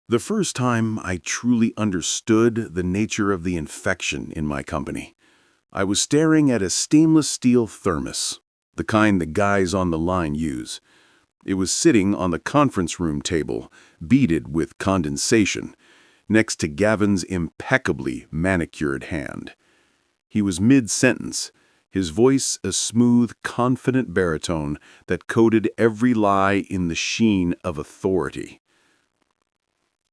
The first time I truly understood the nature of the infection in my company, I was staring at a stainless steel thermos, the kind the guys on the line use. It was sitting on the conference room table, beaded with condensation, next to Gavin's impeccably manicured hand. He was mid-sentence, his voice a smooth, confident baritone that coated every lie in the sheen of authority.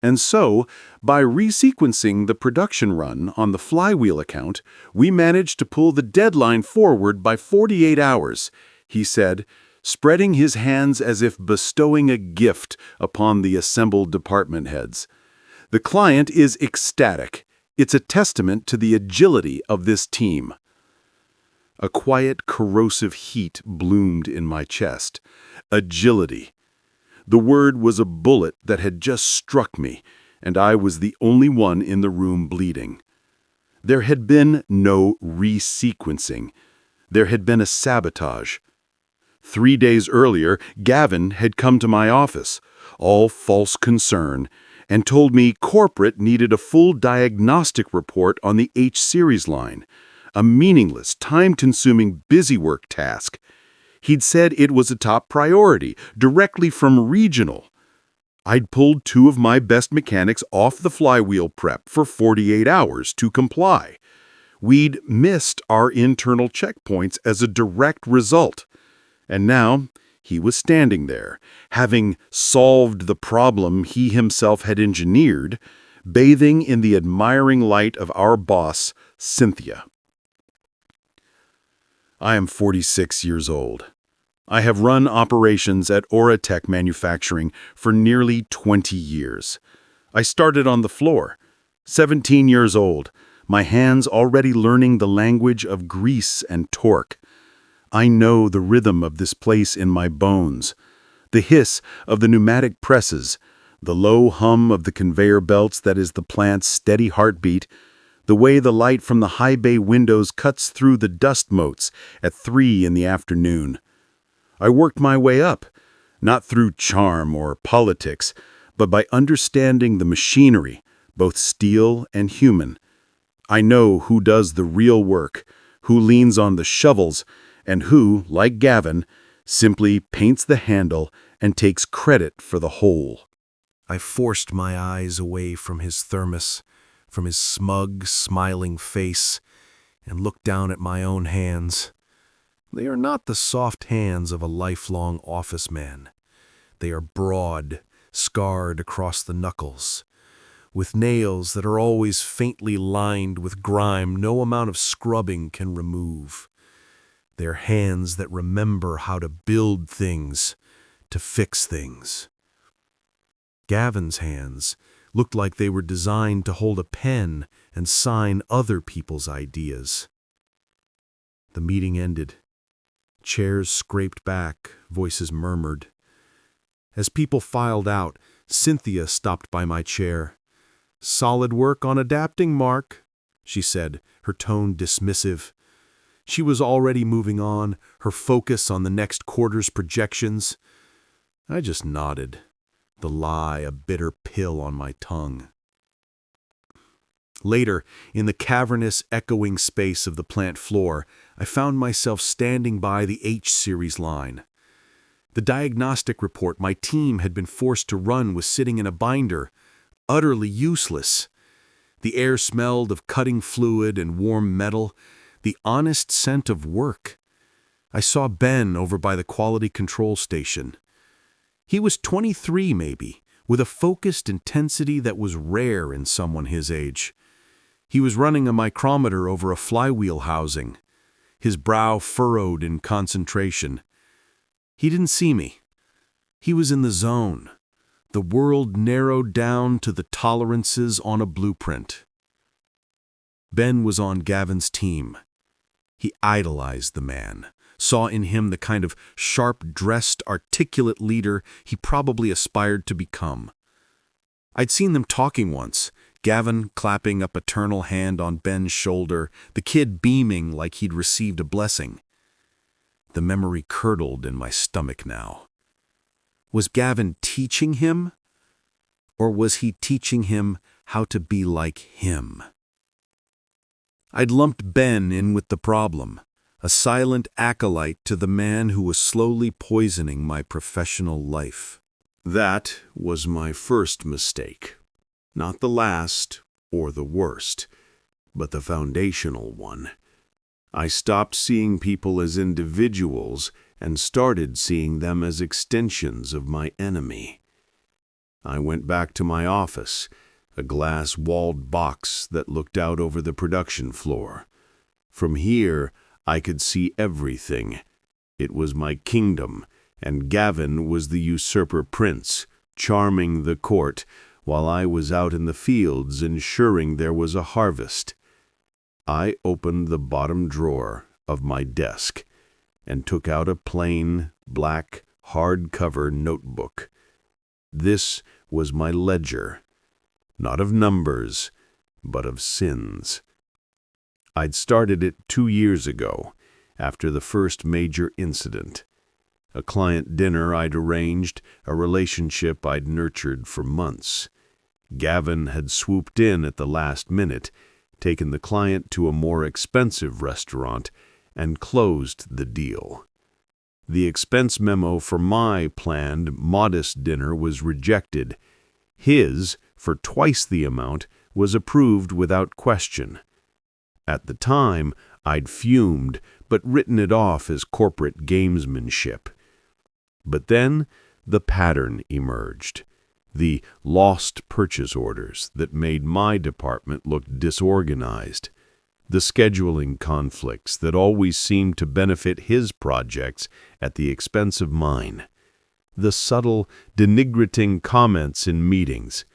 And so, by resequencing the production run on the flywheel account, we managed to pull the deadline forward by 48 hours, he said, spreading his hands as if bestowing a gift upon the assembled department heads. The client is ecstatic. It's a testament to the agility of this team. A quiet, corrosive heat bloomed in my chest. Agility. The word was a bullet that had just struck me, and I was the only one in the room bleeding. There had been no resequencing. There had been a sabotage. 3 days earlier, Gavin had come to my office, all false concern, and told me corporate needed a full diagnostic report on the H-series line, a meaningless, time-consuming busywork task. He'd said it was a top priority, directly from regional. I'd pulled 2 of my best mechanics off the flywheel prep for 48 hours to comply. We'd missed our internal checkpoints as a direct result. And now he was standing there, having solved the problem he himself had engineered, bathing in the admiring light of our boss, Cynthia. I am 46 years old. I have run operations at Oratech Manufacturing for nearly 20 years. I started on the floor, 17 years old, my hands already learning the language of grease and torque. I know the rhythm of this place in my bones, the hiss of the pneumatic presses, the low hum of the conveyor belts that is the plant's steady heartbeat, the way the light from the high bay windows cuts through the dust motes at 3 in the afternoon. I worked my way up, not through charm or politics, but by understanding the machinery, both steel and human. I know who does the real work, who leans on the shovels, and who, like Gavin, simply paints the handle and takes credit for the whole. I forced my eyes away from his thermos, from his smug, smiling face, and looked down at my own hands. They are not the soft hands of a lifelong office man. They are broad, scarred across the knuckles, with nails that are always faintly lined with grime no amount of scrubbing can remove. They are hands that remember how to build things, to fix things. Gavin's hands looked like they were designed to hold a pen and sign other people's ideas. The meeting ended. Chairs scraped back, voices murmured. As people filed out, Cynthia stopped by my chair. "Solid work on adapting, Mark," she said, her tone dismissive. She was already moving on, her focus on the next quarter's projections. I just nodded, the lie a bitter pill on my tongue. Later, in the cavernous, echoing space of the plant floor, I found myself standing by the H-series line. The diagnostic report my team had been forced to run was sitting in a binder, utterly useless. The air smelled of cutting fluid and warm metal, the honest scent of work. I saw Ben over by the quality control station. He was 23 maybe, with a focused intensity that was rare in someone his age. He was running a micrometer over a flywheel housing, his brow furrowed in concentration. He didn't see me. He was in the zone. The world narrowed down to the tolerances on a blueprint. Ben was on Gavin's team. He idolized the man, saw in him the kind of sharp-dressed, articulate leader he probably aspired to become. I'd seen them talking once, Gavin clapping a paternal hand on Ben's shoulder, the kid beaming like he'd received a blessing. The memory curdled in my stomach now. Was Gavin teaching him? Or was he teaching him how to be like him? I'd lumped Ben in with the problem, a silent acolyte to the man who was slowly poisoning my professional life. That was my first mistake. Not the last or the worst, but the foundational one. I stopped seeing people as individuals and started seeing them as extensions of my enemy. I went back to my office, a glass-walled box that looked out over the production floor. From here, I could see everything. It was my kingdom, and Gavin was the usurper prince, charming the court, while I was out in the fields ensuring there was a harvest. I opened the bottom drawer of my desk and took out a plain, black, hardcover notebook. This was my ledger, not of numbers, but of sins. I'd started it 2 years ago, after the first major incident. A client dinner I'd arranged, a relationship I'd nurtured for months. Gavin had swooped in at the last minute, taken the client to a more expensive restaurant, and closed the deal. The expense memo for my planned, modest dinner was rejected. His, for twice the amount, was approved without question. At the time, I'd fumed, but written it off as corporate gamesmanship. But then, the pattern emerged. The lost purchase orders that made my department look disorganized. The scheduling conflicts that always seemed to benefit his projects at the expense of mine. The subtle, denigrating comments in meetings.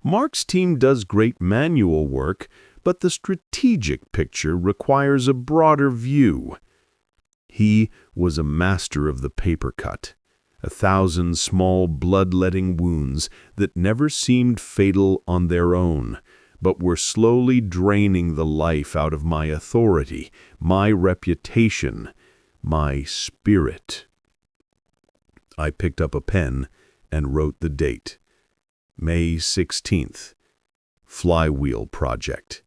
Mark's team does great manual work, but the strategic picture requires a broader view. He was a master of the paper cut. 1,000 small bloodletting wounds that never seemed fatal on their own, but were slowly draining the life out of my authority, my reputation, my spirit. I picked up a pen and wrote the date. May 16th. Flywheel Project.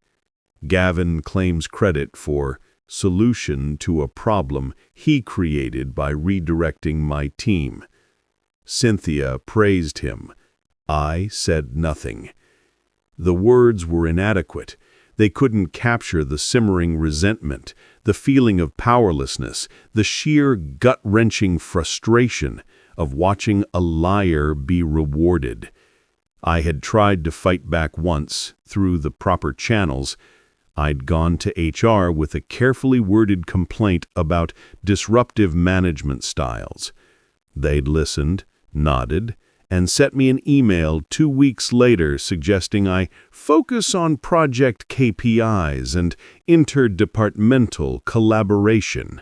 Gavin claims credit for solution to a problem he created by redirecting my team. Cynthia praised him. I said nothing. The words were inadequate. They couldn't capture the simmering resentment, the feeling of powerlessness, the sheer gut-wrenching frustration of watching a liar be rewarded. I had tried to fight back once, through the proper channels. I'd gone to HR with a carefully worded complaint about disruptive management styles. They'd listened, nodded, and sent me an email 2 weeks later suggesting I focus on project KPIs and interdepartmental collaboration.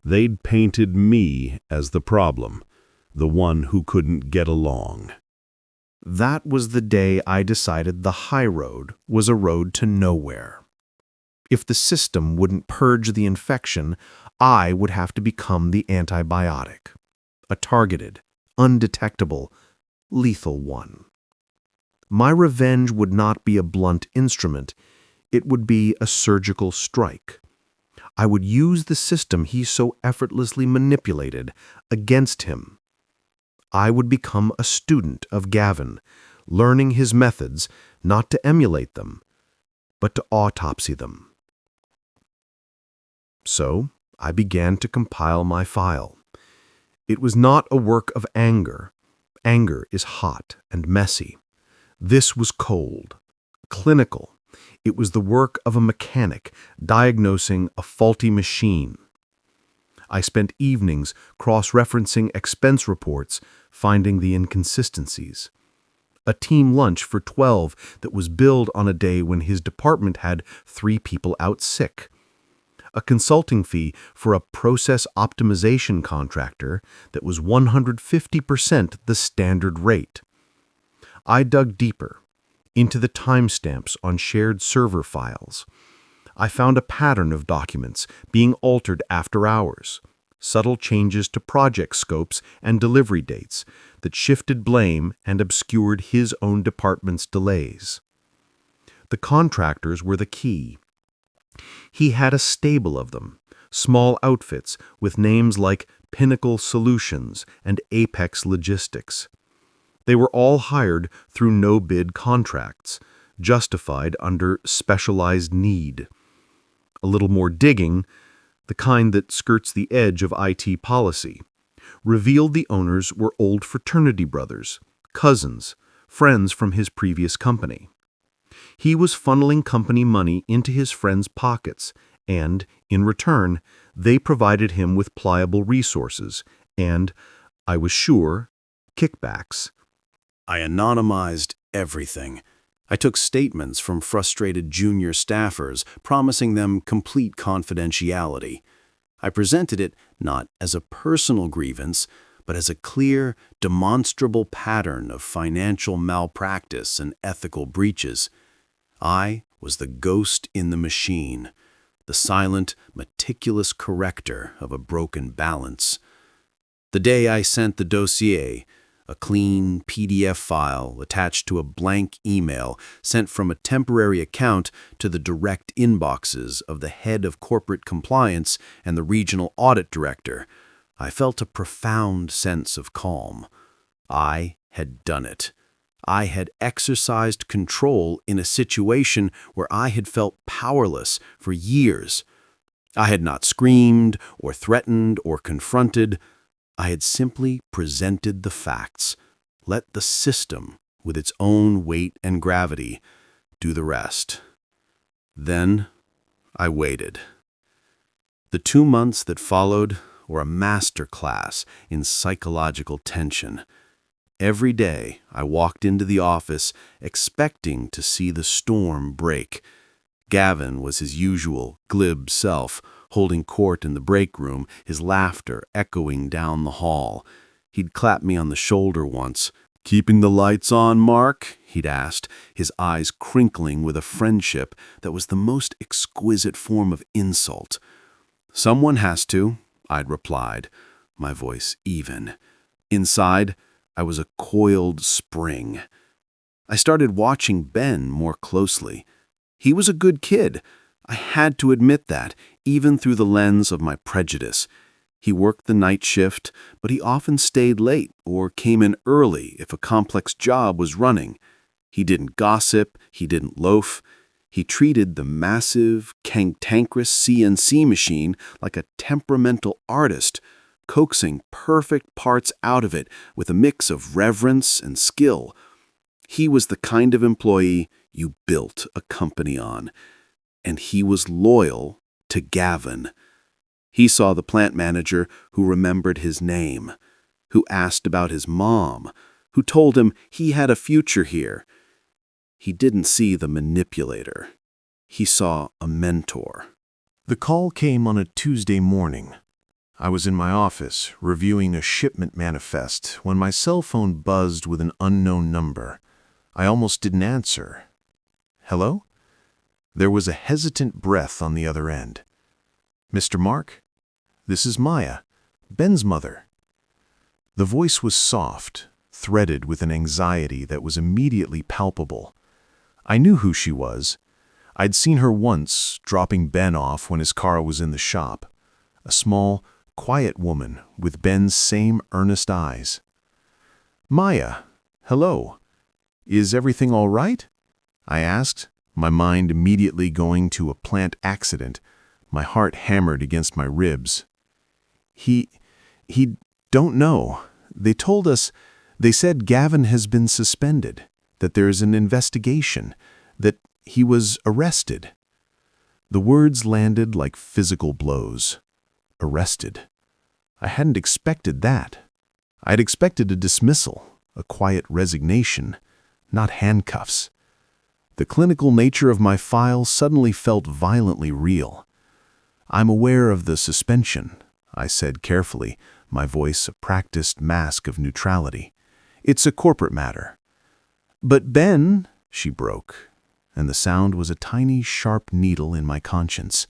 They'd painted me as the problem, the one who couldn't get along. That was the day I decided the high road was a road to nowhere. If the system wouldn't purge the infection, I would have to become the antibiotic, a targeted, undetectable, lethal one. My revenge would not be a blunt instrument, it would be a surgical strike. I would use the system he so effortlessly manipulated against him. I would become a student of Gavin, learning his methods, not to emulate them, but to autopsy them. So, I began to compile my file. It was not a work of anger. Anger is hot and messy. This was cold, clinical. It was the work of a mechanic diagnosing a faulty machine. I spent evenings cross-referencing expense reports, finding the inconsistencies. A team lunch for 12 that was billed on a day when his department had 3 people out sick. A consulting fee for a process optimization contractor that was 150% the standard rate. I dug deeper, into the timestamps on shared server files. I found a pattern of documents being altered after hours, subtle changes to project scopes and delivery dates, that shifted blame and obscured his own department's delays. The contractors were the key. He had a stable of them, small outfits with names like Pinnacle Solutions and Apex Logistics. They were all hired through no-bid contracts, justified under specialized need. A little more digging, the kind that skirts the edge of IT policy, revealed the owners were old fraternity brothers, cousins, friends from his previous company. He was funneling company money into his friends' pockets, and, in return, they provided him with pliable resources and, I was sure, kickbacks. I anonymized everything. I took statements from frustrated junior staffers, promising them complete confidentiality. I presented it not as a personal grievance, but as a clear, demonstrable pattern of financial malpractice and ethical breaches. I was the ghost in the machine, the silent, meticulous corrector of a broken balance. The day I sent the dossier, a clean PDF file attached to a blank email sent from a temporary account to the direct inboxes of the head of corporate compliance and the regional audit director, I felt a profound sense of calm. I had done it. I had exercised control in a situation where I had felt powerless for years. I had not screamed or threatened or confronted. I had simply presented the facts. Let the system, with its own weight and gravity, do the rest. Then I waited. The 2 months that followed were a master class in psychological tension. Every day I walked into the office expecting to see the storm break. Gavin was his usual glib self, holding court in the break room, his laughter echoing down the hall. He'd clapped me on the shoulder once. "Keeping the lights on, Mark?" he'd asked, his eyes crinkling with a friendship that was the most exquisite form of insult. "Someone has to," I'd replied, my voice even. Inside, I was a coiled spring. I started watching Ben more closely. He was a good kid. I had to admit that, even through the lens of my prejudice. He worked the night shift, but he often stayed late or came in early if a complex job was running. He didn't gossip, he didn't loaf. He treated the massive, cantankerous CNC machine like a temperamental artist, coaxing perfect parts out of it with a mix of reverence and skill. He was the kind of employee you built a company on. And he was loyal to Gavin. He saw the plant manager who remembered his name, who asked about his mom, who told him he had a future here. He didn't see the manipulator. He saw a mentor. The call came on a Tuesday morning. I was in my office, reviewing a shipment manifest, when my cell phone buzzed with an unknown number. I almost didn't answer. "Hello?" There was a hesitant breath on the other end. "Mr. Mark? This is Maya, Ben's mother." The voice was soft, threaded with an anxiety that was immediately palpable. I knew who she was. I'd seen her once, dropping Ben off when his car was in the shop. A small, quiet woman with Ben's same earnest eyes. "Maya, hello. Is everything all right?" I asked, my mind immediately going to a plant accident, my heart hammered against my ribs. He don't know. They said Gavin has been suspended, that there is an investigation, that he was arrested." The words landed like physical blows. Arrested. I hadn't expected that. I'd expected a dismissal, a quiet resignation, not handcuffs. The clinical nature of my file suddenly felt violently real. "I'm aware of the suspension," I said carefully, my voice a practiced mask of neutrality. "It's a corporate matter." "But Ben," she broke, and the sound was a tiny, sharp needle in my conscience.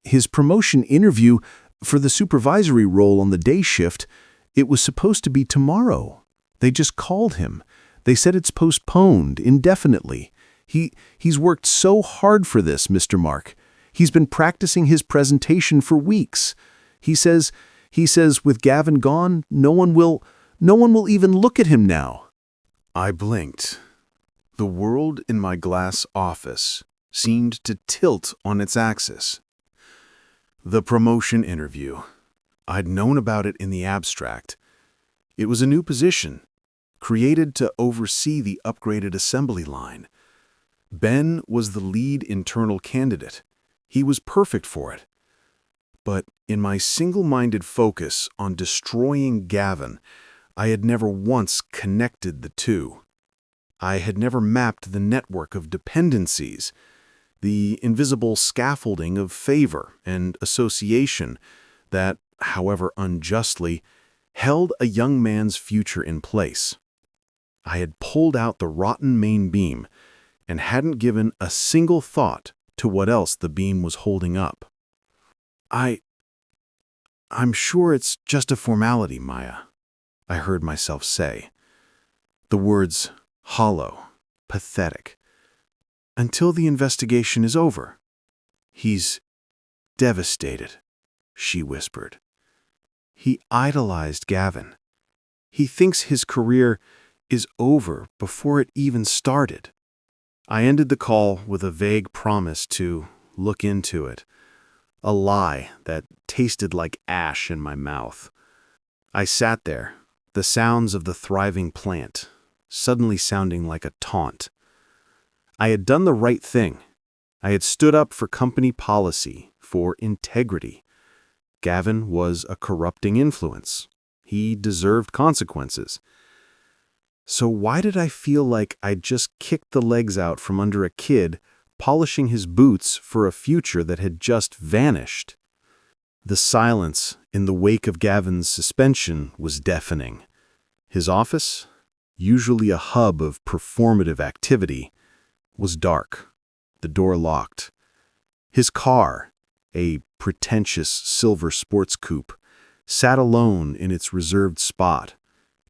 "His promotion interview for the supervisory role on the day shift, it was supposed to be tomorrow." They just called him. They said it's postponed indefinitely. He's worked so hard for this, Mr. Mark. He's been practicing his presentation for weeks. He says with Gavin gone, no one will even look at him now. I blinked. The world in my glass office seemed to tilt on its axis. The promotion interview. I'd known about it in the abstract. It was a new position, created to oversee the upgraded assembly line. Ben was the lead internal candidate. He was perfect for it. But in my single-minded focus on destroying Gavin, I had never once connected the two. I had never mapped the network of dependencies, the invisible scaffolding of favor and association that, however unjustly, held a young man's future in place. I had pulled out the rotten main beam and hadn't given a single thought to what else the beam was holding up. I'm sure it's just a formality, Maya, I heard myself say. The words hollow, pathetic. Until the investigation is over. He's devastated, she whispered. He idolized Gavin. He thinks his career is over before it even started. I ended the call with a vague promise to look into it, a lie that tasted like ash in my mouth. I sat there, the sounds of the thriving plant, suddenly sounding like a taunt. I had done the right thing. I had stood up for company policy, for integrity. Gavin was a corrupting influence. He deserved consequences. So why did I feel like I'd just kicked the legs out from under a kid polishing his boots for a future that had just vanished? The silence in the wake of Gavin's suspension was deafening. His office, usually a hub of performative activity, was dark, the door locked. His car, a pretentious silver sports coupe, sat alone in its reserved spot,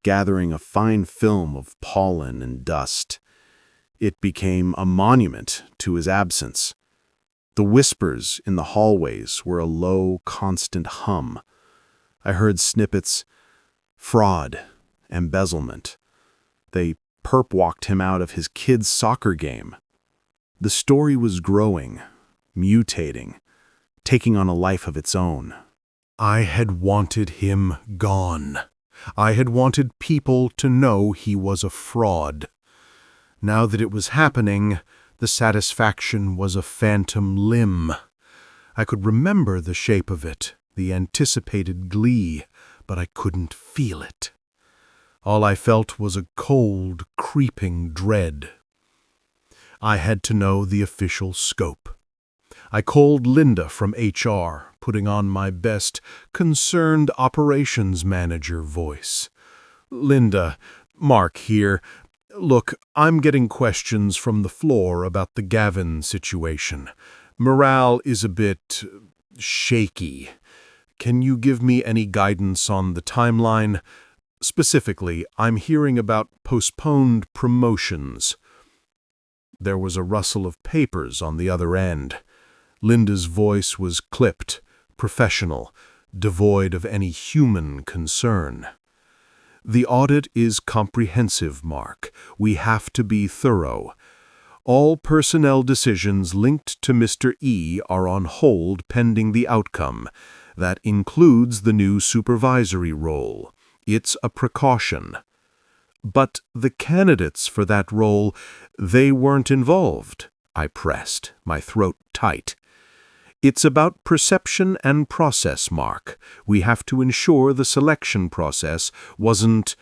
gathering a fine film of pollen and dust. It became a monument to his absence. The whispers in the hallways were a low, constant hum. I heard snippets: fraud, embezzlement. They perp-walked him out of his kid's soccer game. The story was growing, mutating, taking on a life of its own. I had wanted him gone. I had wanted people to know he was a fraud. Now that it was happening, the satisfaction was a phantom limb. I could remember the shape of it, the anticipated glee, but I couldn't feel it. All I felt was a cold, creeping dread. I had to know the official scope. I called Linda from HR, putting on my best concerned operations manager voice. Linda, Mark here. Look, I'm getting questions from the floor about the Gavin situation. Morale is a bit shaky. Can you give me any guidance on the timeline? Specifically, I'm hearing about postponed promotions. There was a rustle of papers on the other end. Linda's voice was clipped, professional, devoid of any human concern. The audit is comprehensive, Mark. We have to be thorough. All personnel decisions linked to Mr. E are on hold pending the outcome. That includes the new supervisory role. It's a precaution. But the candidates for that role, they weren't involved, I pressed, my throat tight. It's about perception and process, Mark. We have to ensure the selection process wasn't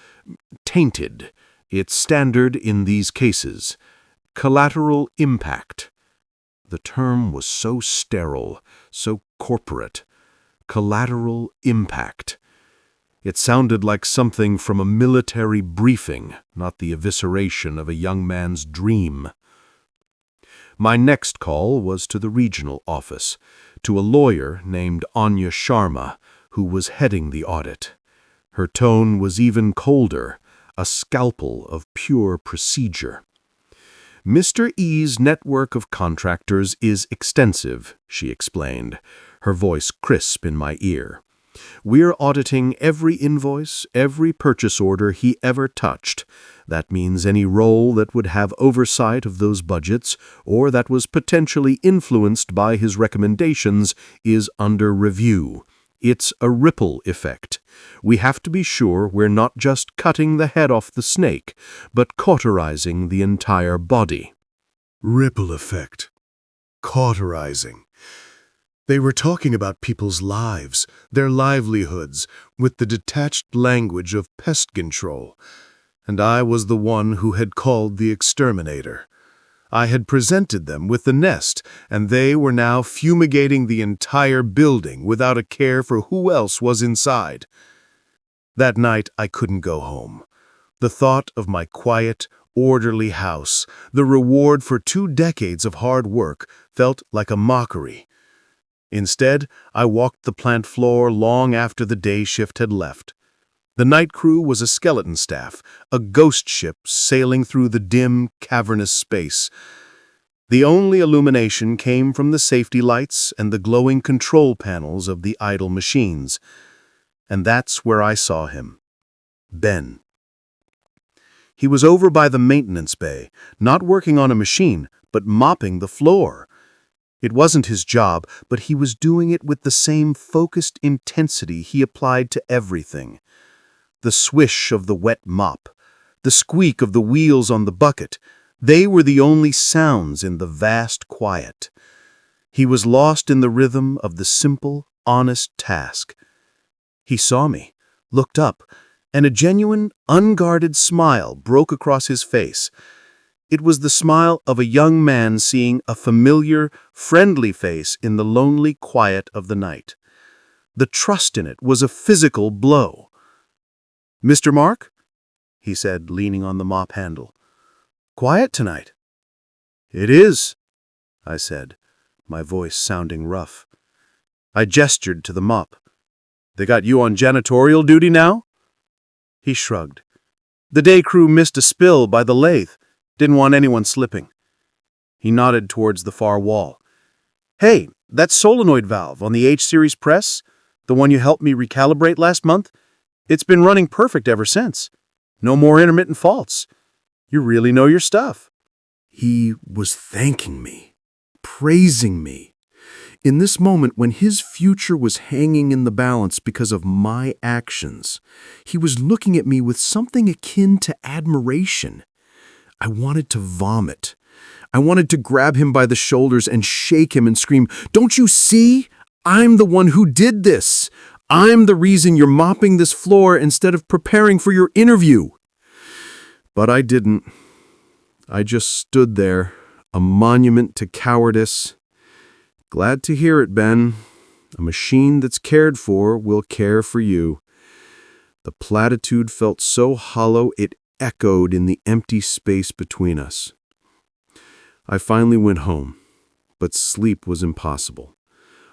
tainted. It's standard in these cases. Collateral impact. The term was so sterile, so corporate. Collateral impact. It sounded like something from a military briefing, not the evisceration of a young man's dream. My next call was to the regional office, to a lawyer named Anya Sharma, who was heading the audit. Her tone was even colder. a scalpel of pure procedure. Mr. E's network of contractors is extensive, she explained, her voice crisp in my ear. We're auditing every invoice, every purchase order he ever touched. That means any role that would have oversight of those budgets or that was potentially influenced by his recommendations is under review. It's a ripple effect. We have to be sure we're not just cutting the head off the snake, but cauterizing the entire body. Ripple effect. Cauterizing. They were talking about people's lives, their livelihoods, with the detached language of pest control. And I was the one who had called the exterminator. I had presented them with the nest, and they were now fumigating the entire building without a care for who else was inside. That night I couldn't go home. The thought of my quiet, orderly house, the reward for 2 decades of hard work, felt like a mockery. Instead, I walked the plant floor long after the day shift had left. The night crew was a skeleton staff, a ghost ship sailing through the dim, cavernous space. The only illumination came from the safety lights and the glowing control panels of the idle machines. And that's where I saw him. Ben. He was over by the maintenance bay, not working on a machine, but mopping the floor. It wasn't his job, but he was doing it with the same focused intensity he applied to everything. The swish of the wet mop, the squeak of the wheels on the bucket, they were the only sounds in the vast quiet. He was lost in the rhythm of the simple, honest task. He saw me, looked up, and a genuine, unguarded smile broke across his face. It was the smile of a young man seeing a familiar, friendly face in the lonely quiet of the night. The trust in it was a physical blow. "Mr. Mark?" he said, leaning on the mop handle. "Quiet tonight." "It is," I said, my voice sounding rough. I gestured to the mop. "They got you on janitorial duty now?" He shrugged. "The day crew missed a spill by the lathe. Didn't want anyone slipping." He nodded towards the far wall. "Hey, that solenoid valve on the H-series press, the one you helped me recalibrate last month, it's been running perfect ever since. No more intermittent faults. You really know your stuff." He was thanking me, praising me. In this moment when his future was hanging in the balance because of my actions, he was looking at me with something akin to admiration. I wanted to vomit. I wanted to grab him by the shoulders and shake him and scream, "Don't you see? I'm the one who did this. I'm the reason you're mopping this floor instead of preparing for your interview." But I didn't. I just stood there, a monument to cowardice. "Glad to hear it, Ben. A machine that's cared for will care for you." The platitude felt so hollow it echoed in the empty space between us. I finally went home, but sleep was impossible.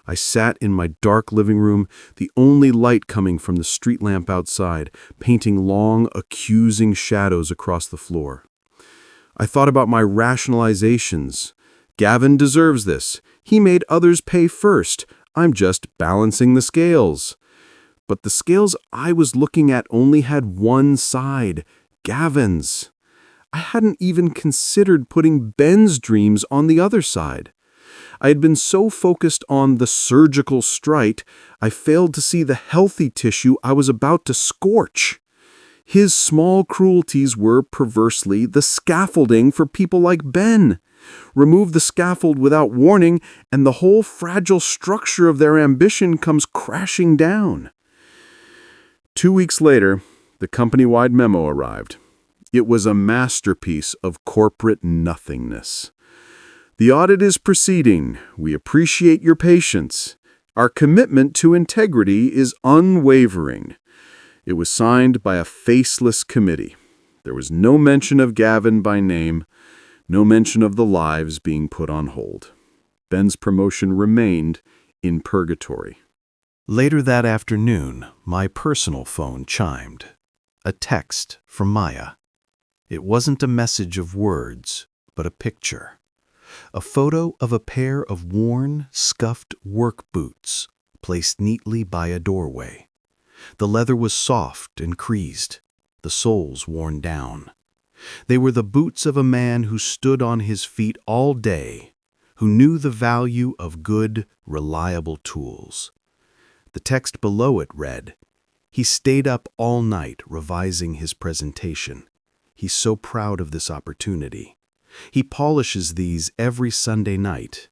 I sat in my dark living room, the only light coming from the street lamp outside, painting long, accusing shadows across the floor. I thought about my rationalizations. Gavin deserves this. He made others pay first. I'm just balancing the scales. But the scales I was looking at only had one side, Gavin's. I hadn't even considered putting Ben's dreams on the other side. I had been so focused on the surgical strike, I failed to see the healthy tissue I was about to scorch. His small cruelties were, perversely, the scaffolding for people like Ben. Remove the scaffold without warning, and the whole fragile structure of their ambition comes crashing down. 2 weeks later, the company-wide memo arrived. It was a masterpiece of corporate nothingness. "The audit is proceeding. We appreciate your patience. Our commitment to integrity is unwavering." It was signed by a faceless committee. There was no mention of Gavin by name, no mention of the lives being put on hold. Ben's promotion remained in purgatory. Later that afternoon, my personal phone chimed. A text from Maya. It wasn't a message of words, but a picture. A photo of a pair of worn, scuffed work boots placed neatly by a doorway. The leather was soft and creased, the soles worn down. They were the boots of a man who stood on his feet all day, who knew the value of good, reliable tools. The text below it read, "He stayed up all night revising his presentation. He's so proud of this opportunity. He polishes these every Sunday night."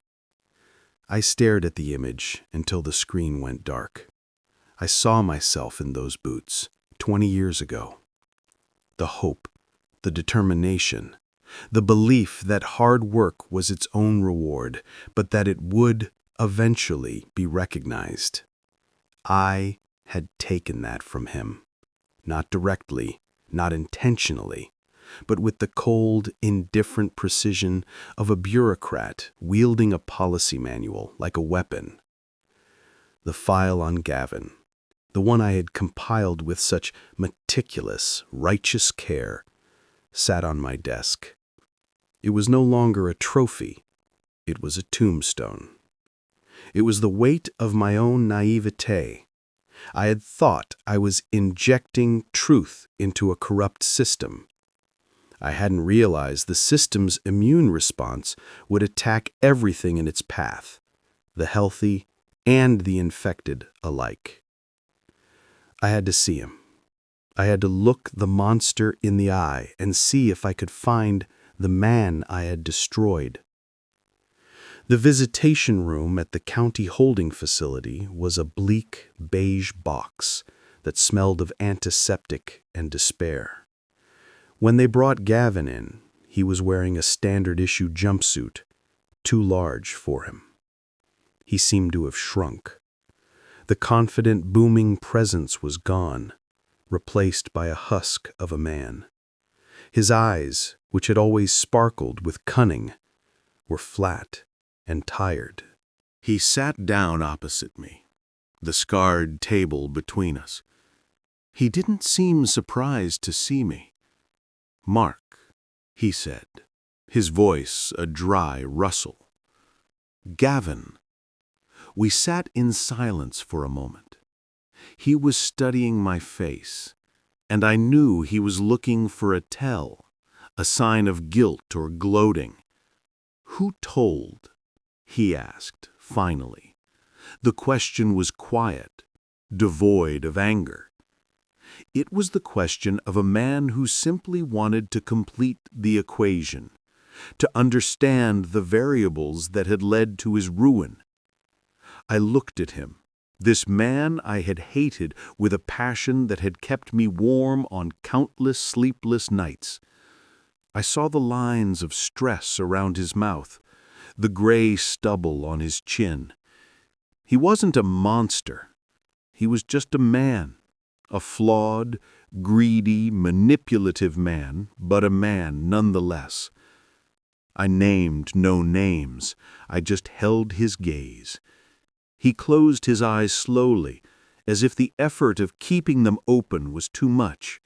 I stared at the image until the screen went dark. I saw myself in those boots 20 years ago. The hope, the determination, the belief that hard work was its own reward, but that it would eventually be recognized. I had taken that from him. Not directly, not intentionally, but with the cold, indifferent precision of a bureaucrat wielding a policy manual like a weapon. The file on Gavin, the one I had compiled with such meticulous, righteous care, sat on my desk. It was no longer a trophy. It was a tombstone. It was the weight of my own naivete. I had thought I was injecting truth into a corrupt system. I hadn't realized the system's immune response would attack everything in its path, the healthy and the infected alike. I had to see him. I had to look the monster in the eye and see if I could find the man I had destroyed. The visitation room at the county holding facility was a bleak, beige box that smelled of antiseptic and despair. When they brought Gavin in, he was wearing a standard-issue jumpsuit, too large for him. He seemed to have shrunk. The confident, booming presence was gone, replaced by a husk of a man. His eyes, which had always sparkled with cunning, were flat and tired. He sat down opposite me, the scarred table between us. He didn't seem surprised to see me. "Mark," he said, his voice a dry rustle. "Gavin." We sat in silence for a moment. He was studying my face, and I knew he was looking for a tell, a sign of guilt or gloating. "Who told?" he asked, finally. The question was quiet, devoid of anger. It was the question of a man who simply wanted to complete the equation, to understand the variables that had led to his ruin. I looked at him, this man I had hated with a passion that had kept me warm on countless sleepless nights. I saw the lines of stress around his mouth, the gray stubble on his chin. He wasn't a monster. He was just a man, a flawed, greedy, manipulative man, but a man nonetheless. I named no names. I just held his gaze. He closed his eyes slowly, as if the effort of keeping them open was too much.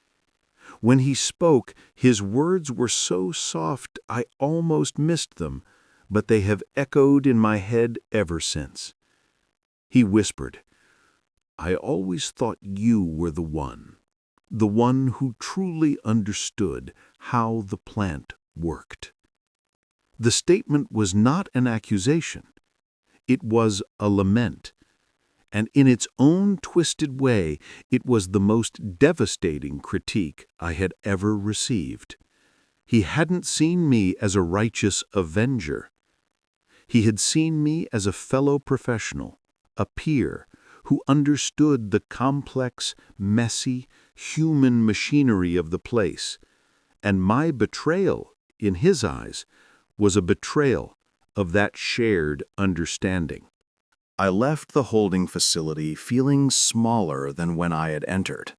When he spoke, his words were so soft I almost missed them, but they have echoed in my head ever since. He whispered, "I always thought you were the one who truly understood how the plant worked." The statement was not an accusation. It was a lament, and in its own twisted way, it was the most devastating critique I had ever received. He hadn't seen me as a righteous avenger. He had seen me as a fellow professional, a peer, who understood the complex, messy, human machinery of the place, and my betrayal, in his eyes, was a betrayal of that shared understanding. I left the holding facility feeling smaller than when I had entered.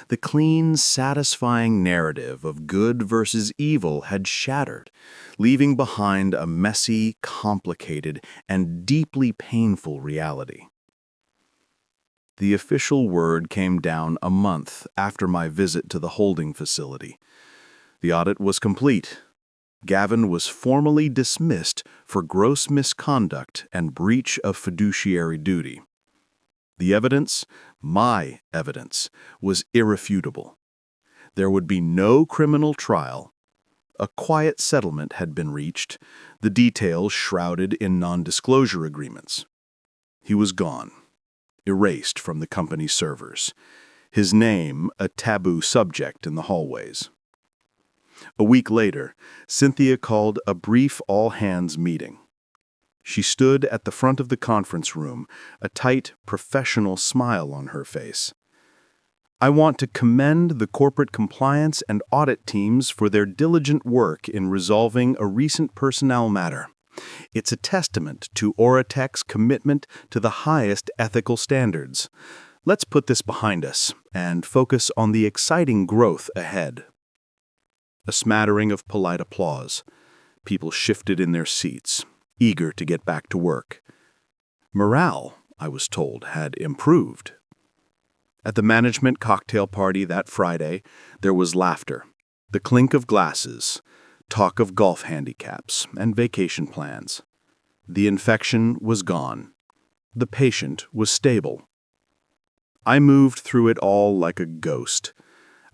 The clean, satisfying narrative of good versus evil had shattered, leaving behind a messy, complicated, and deeply painful reality. The official word came down a month after my visit to the holding facility. The audit was complete. Gavin was formally dismissed for gross misconduct and breach of fiduciary duty. The evidence, my evidence, was irrefutable. There would be no criminal trial. A quiet settlement had been reached, the details shrouded in non-disclosure agreements. He was gone, erased from the company's servers, his name a taboo subject in the hallways. A week later, Cynthia called a brief all-hands meeting. She stood at the front of the conference room, a tight, professional smile on her face. I want to commend the corporate compliance and audit teams for their diligent work in resolving a recent personnel matter. It's a testament to Oratech's commitment to the highest ethical standards. Let's put this behind us and focus on the exciting growth ahead. A smattering of polite applause. People shifted in their seats, eager to get back to work. Morale, I was told, had improved. At the management cocktail party that Friday, there was laughter, the clink of glasses, talk of golf handicaps and vacation plans. The infection was gone. The patient was stable. I moved through it all like a ghost.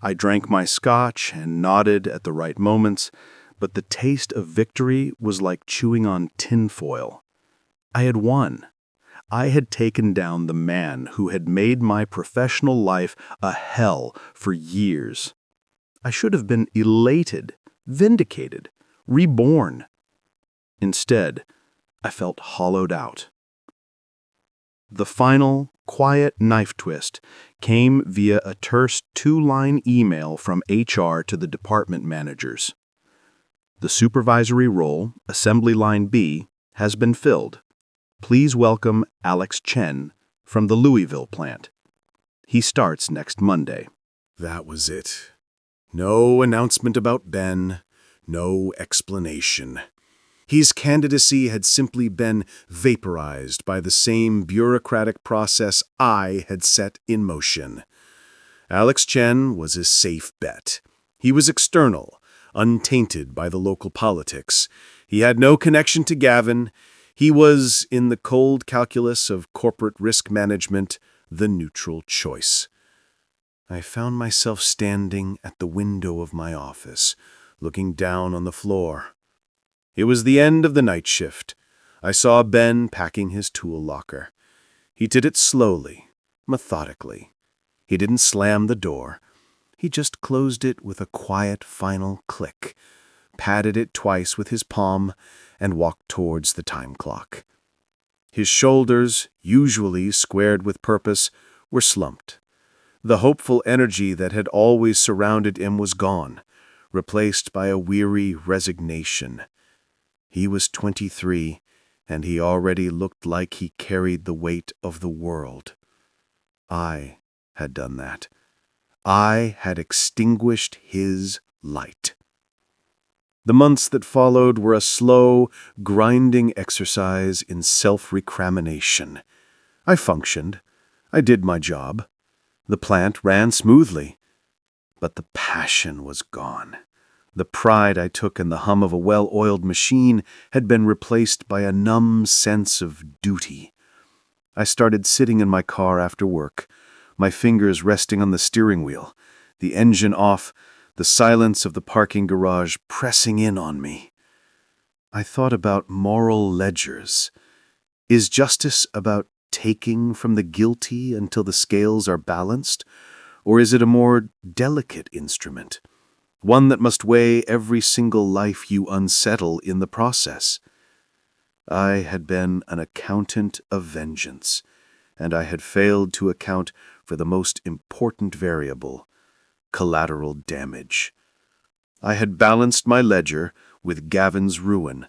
I drank my scotch and nodded at the right moments, but the taste of victory was like chewing on tinfoil. I had won. I had taken down the man who had made my professional life a hell for years. I should have been elated, vindicated, reborn. Instead, I felt hollowed out. The final, quiet knife twist came via a terse 2-line email from HR to the department managers. The supervisory role, Assembly Line B, has been filled. Please welcome Alex Chen from the Louisville plant. He starts next Monday. That was it. No announcement about Ben, no explanation. His candidacy had simply been vaporized by the same bureaucratic process I had set in motion. Alex Chen was a safe bet. He was external, untainted by the local politics. He had no connection to Gavin. He was, in the cold calculus of corporate risk management, the neutral choice. I found myself standing at the window of my office, looking down on the floor. It was the end of the night shift. I saw Ben packing his tool locker. He did it slowly, methodically. He didn't slam the door. He just closed it with a quiet final click, patted it twice with his palm, and walked towards the time clock. His shoulders, usually squared with purpose, were slumped. The hopeful energy that had always surrounded him was gone, replaced by a weary resignation. He was 23, and he already looked like he carried the weight of the world. I had done that. I had extinguished his light. The months that followed were a slow, grinding exercise in self-recrimination. I functioned. I did my job. The plant ran smoothly. But the passion was gone. The pride I took in the hum of a well-oiled machine had been replaced by a numb sense of duty. I started sitting in my car after work, my fingers resting on the steering wheel, the engine off, the silence of the parking garage pressing in on me. I thought about moral ledgers. Is justice about taking from the guilty until the scales are balanced, or is it a more delicate instrument, one that must weigh every single life you unsettle in the process? I had been an accountant of vengeance, and I had failed to account for the most important variable, collateral damage. I had balanced my ledger with Gavin's ruin,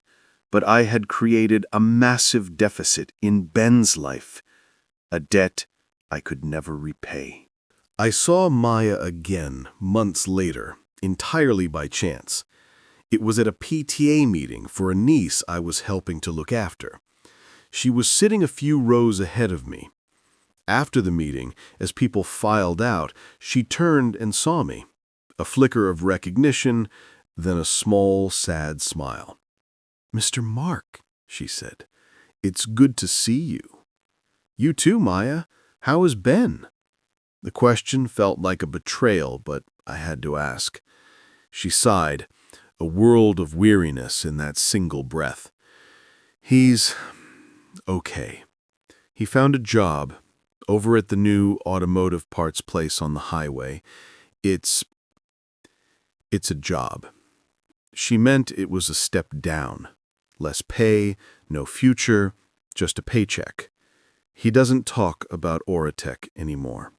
but I had created a massive deficit in Ben's life, a debt I could never repay. I saw Maya again months later, entirely by chance. It was at a PTA meeting for a niece I was helping to look after. She was sitting a few rows ahead of me. After the meeting, as people filed out, she turned and saw me. A flicker of recognition, then a small, sad smile. "Mr. Mark," she said, "it's good to see you." "You too, Maya. How has Ben?" The question felt like a betrayal, but I had to ask. She sighed, a world of weariness in that single breath. "He's okay. He found a job over at the new automotive parts place on the highway. It's a job." She meant it was a step down. Less pay, no future, just a paycheck. "He doesn't talk about Oratech anymore."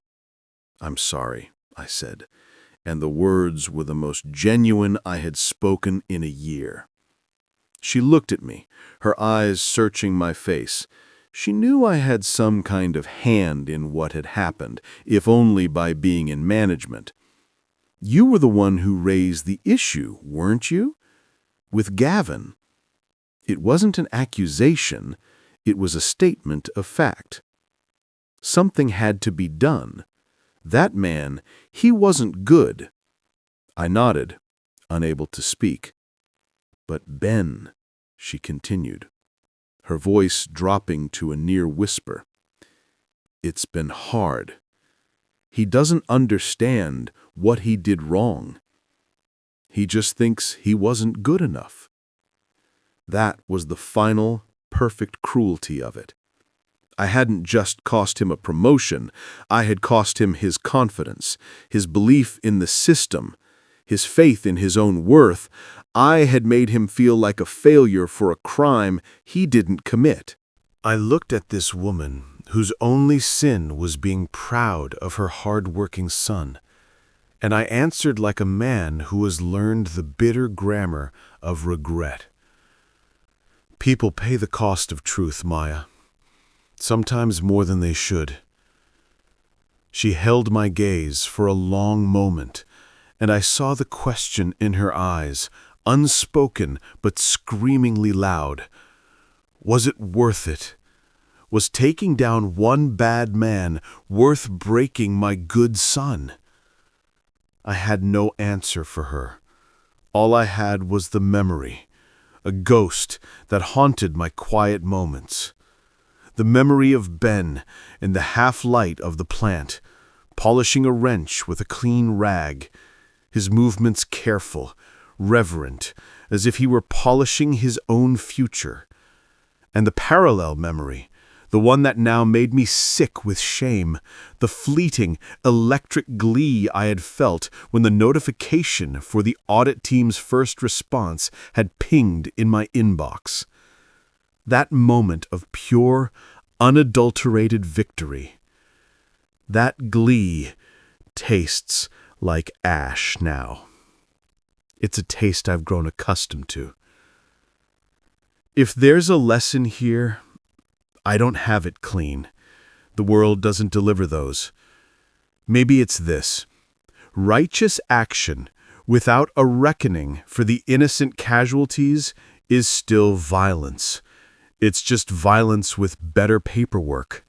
"I'm sorry," I said, and the words were the most genuine I had spoken in a year. She looked at me, her eyes searching my face. She knew I had some kind of hand in what had happened, if only by being in management. "You were the one who raised the issue, weren't you? With Gavin." It wasn't an accusation, it was a statement of fact. Something had to be done. That man, he wasn't good. I nodded, unable to speak. "But Ben," she continued, her voice dropping to a near whisper, "it's been hard. He doesn't understand what he did wrong. He just thinks he wasn't good enough." That was the final, perfect cruelty of it. I hadn't just cost him a promotion, I had cost him his confidence, his belief in the system, his faith in his own worth. I had made him feel like a failure for a crime he didn't commit. I looked at this woman whose only sin was being proud of her hard-working son, and I answered like a man who has learned the bitter grammar of regret. "People pay the cost of truth, Maya. Sometimes more than they should." She held my gaze for a long moment, and I saw the question in her eyes, unspoken but screamingly loud. Was it worth it? Was taking down one bad man worth breaking my good son? I had no answer for her. All I had was the memory, a ghost that haunted my quiet moments. The memory of Ben in the half-light of the plant, polishing a wrench with a clean rag, his movements careful, reverent, as if he were polishing his own future. And the parallel memory, the one that now made me sick with shame, the fleeting, electric glee I had felt when the notification for the audit team's first response had pinged in my inbox. That moment of pure, unadulterated victory. That glee tastes like ash now. It's a taste I've grown accustomed to. If there's a lesson here, I don't have it clean. The world doesn't deliver those. Maybe it's this: righteous action without a reckoning for the innocent casualties is still violence. It's just violence with better paperwork.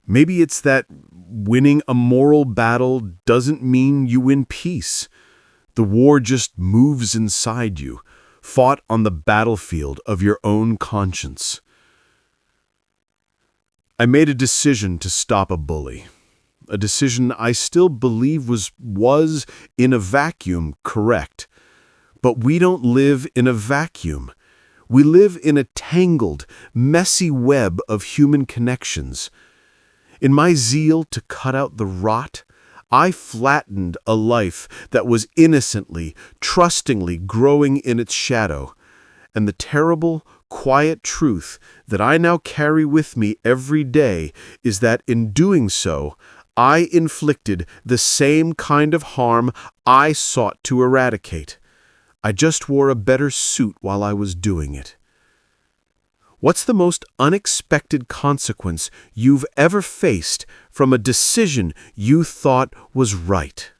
Maybe it's that winning a moral battle doesn't mean you win peace. The war just moves inside you, fought on the battlefield of your own conscience. I made a decision to stop a bully. A decision I still believe was in a vacuum correct. But we don't live in a vacuum. We live in a tangled, messy web of human connections. In my zeal to cut out the rot, I flattened a life that was innocently, trustingly growing in its shadow. And the terrible, quiet truth that I now carry with me every day is that in doing so, I inflicted the same kind of harm I sought to eradicate. I just wore a better suit while I was doing it. What's the most unexpected consequence you've ever faced from a decision you thought was right?